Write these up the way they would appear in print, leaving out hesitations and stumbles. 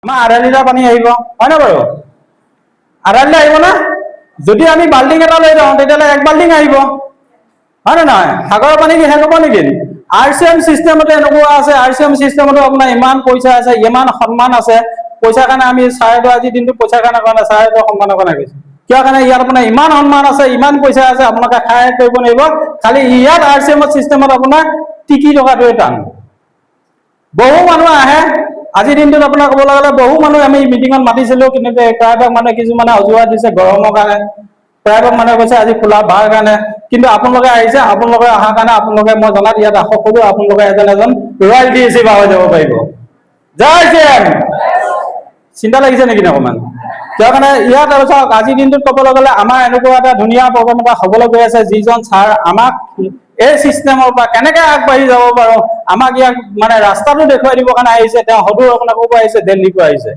আমাৰ আধা লিটাৰ পানী আহিব হয় না বাৰু আধা লিটাৰ আহিব না যদি আমি বাল্টিং এটা লৈ যাওঁ তেতিয়াহ'লে 1 বাল্টিং আহিব হয় না নহয় সাগৰৰ পানী কি শেষ হ'ব নেকি আৰচিএম সিস্টেমতে এনেকুৱা আছে আৰচিএম সিস্টেমতে আপোনাৰ ইমান পইচা আছে ইমান সন্মান আছে পইচাৰ কাৰণে আমি চাইটো আজি দিনটো পইচাৰ কাৰণে কৰা চাইটো সন্মানৰ কাৰণে গৈছে কিয় কাৰণে ইয়াত আপোনাৰ ইমান সন্মান আছে ইমান পইচা আছে আপোনালোকে খাই কৰিব লাগিব খালি ইয়াত আৰচিএম সিস্টেমত আপোনাৰ টিকি টকাটোৱে টান বহু মানুহ আহে আজি দিনটোত আপোনাৰ ক'বলৈ গ'লে বহু মানুহ আমি মিটিঙত মাতিছিলো কিন্তু প্ৰায়ভাগ মানুহে কিছুমানে অজুহাত দিছে গৰমৰ কাৰণে প্ৰায়ভাগ মানুহে কৈছে আজি খোলা বাৰ কাৰণে কিন্তু আপোনালোকে আহিছে আপোনালোকে অহাৰ কাৰণে আপোনালোকে মই জনাত ইয়াত আশা কৰোঁ আপোনালোকে এজন ৰয়েল ডিএচি হৈ যাব পাৰিব জয় শ্ৰীৰাম চিন্তা লাগিছে নেকি অকণমান কিয় কাৰণে ইয়াত চাওক আজিৰ দিনটোত ক'বলৈ গ'লে আমাৰ এনেকুৱা এটা ধুনীয়া প্ৰগ্ৰাম এটা হ'বলৈ গৈ আছে যিজন ছাৰ আমাক এই চিষ্টেমৰ পৰা কেনেকৈ আগবাঢ়ি যাব পাৰোঁ আমাক ইয়াক মানে ৰাস্তাটো দেখুৱাই দিবৰ কাৰণে আহিছে তেওঁ সদূৰ আপোনাৰ ক'ৰ পৰা আহিছে দিল্লীৰ পৰা আহিছে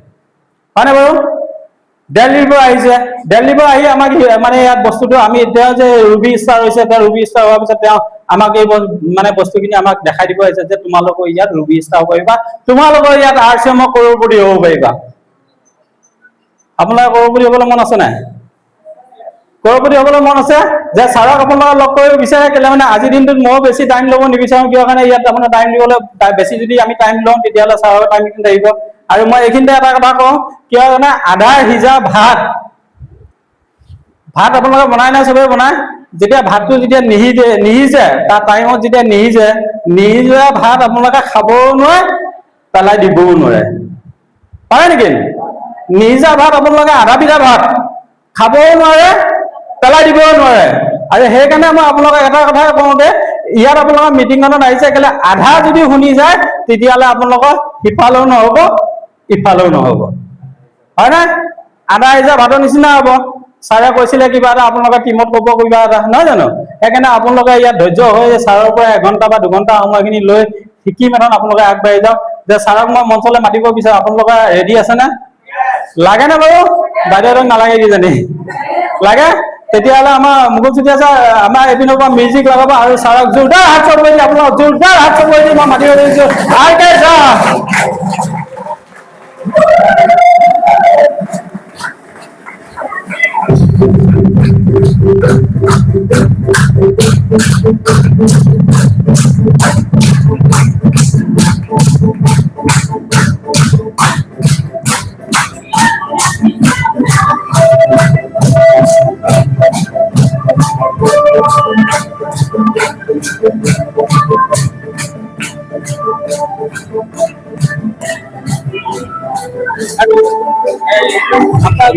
হয়নে বাৰু দিল্লীৰ পৰা আহিছে দিল্লীৰ পৰা আহি আমাক মানে ইয়াত বস্তুটো আমি তেওঁ যে ৰুবি ষ্টাৰ হৈছে তেওঁ ৰুবি ষ্টাৰ হোৱাৰ পিছত তেওঁ আমাক এই মানে বস্তুখিনি আমাক দেখাই দিব আহিছে যে তোমালোকৰ ইয়াত ৰুবি ষ্টাৰ হ'ব পাৰিবা তোমালোকৰ ইয়াত আৰচিএমৰ কৰ'ৰপতি হ'ব পাৰিবা আপোনালোকৰ কৰ'ৰপতি হ'বলৈ মন আছে নাই কৰ'ৰপতি হ'বলৈ মন আছে যে ছাৰক আপোনালোকে লগ কৰিব বিচাৰে কেলে মানে আজিৰ দিনটোত মই বেছি টাইম ল'ব নিবিচাৰোঁ কিয় কাৰণে ইয়াত আপোনাৰ টাইম দিবলৈ বেছি যদি আমি টাইম লওঁ তেতিয়াহ'লে ছাৰৰ টাইম কিন্তু আহিব আৰু মই এইখিনিতে এটা কথা কওঁ কিয় কাৰণে আধা সিজা ভাত আপোনালোকে বনাই নাই চবেই বনাই যেতিয়া ভাতটো যেতিয়া নিসিজে তাৰ টাইমত যেতিয়া নিসিজা ভাত আপোনালোকে খাবও নোৱাৰে পেলাই দিবও নোৱাৰে পাৰে নেকি নিসিজা ভাত আপোনালোকে আধা পিঠা ভাত খাবও নোৱাৰে পেলাই দিবও নোৱাৰে আৰু সেইকাৰণে মই আপোনালোকক এটা কথা কওঁ যে ইয়াত আপোনালোকৰ মিটিংখনত আহিছে কেলে আধা যদি শুনি যায় তেতিয়াহ'লে আপোনালোকৰ সিফালেও নহ'ব ইফালেও নহ'ব হয় না আধা সিজা ভাতৰ নিচিনা হ'ব ছাৰে কৈছিলে কিবা এটা আপোনালোকে টিমত ক'ব কিবা এটা নহয় জানো সেইকাৰণে আপোনালোকে ইয়াত ধৈৰ্য হৈ ছাৰৰ পৰা 1 ঘণ্টা বা 2 ঘণ্টা সময়খিনি লৈ শিকি মেথন আপোনালোকে আগবাঢ়ি যাওক যে ছাৰক মই মঞ্চলৈ মাতিব বিচাৰোঁ আপোনালোকে ৰেডি আছেনে লাগে নে বাৰু বাইদেউহঁতক নালাগে কিজানি লাগে তেতিয়াহ'লে আমাৰ মুকুল চুতীয়া ছাৰ আমাৰ এপিনৰ পৰা মিউজিক লগাব আৰু ছাৰক জোৰদাৰ হাত চাপ কৰি আপোনালোক জোৰদাৰ হাত চাপ কৰি মই মাতিব বিচাৰিছোঁ আইকে ছাৰ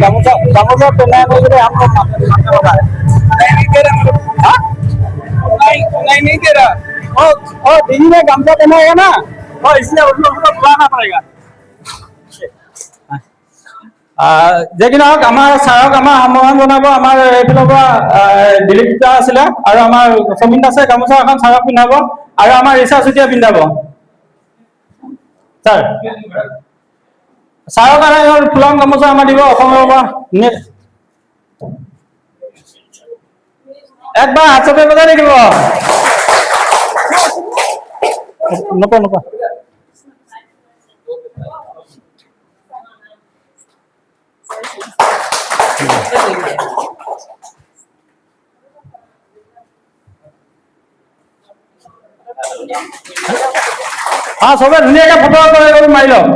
गामोचा पेना वगैरह हम लोग मानने वाला है नहीं दे रहा हाँ नहीं दे रहा ओ दीदी ने गामचा पेना है ना और इसलिए उन लोगों को बुलाना पड़ेगा যে কি নহওক আমাৰ ছাৰক আমাৰ সন্মান জনাব আমাৰ এইফালৰ পৰা দিলীপ দা আছিলে আৰু আমাৰ সমীন দাসে গামোচা এখন ছাৰক পিন্ধাব আৰু আমাৰ ৰিচা চুতীয়া পিন্ধাব ছাৰ ছাৰৰ কাৰণে ফুলাম গামোচা আমাৰ দিব অসমৰ পৰা একবাৰ হাত চাপে বজাই থাকিব নকওঁ সবে ধুনীয়াকে ফটো মাৰি লওক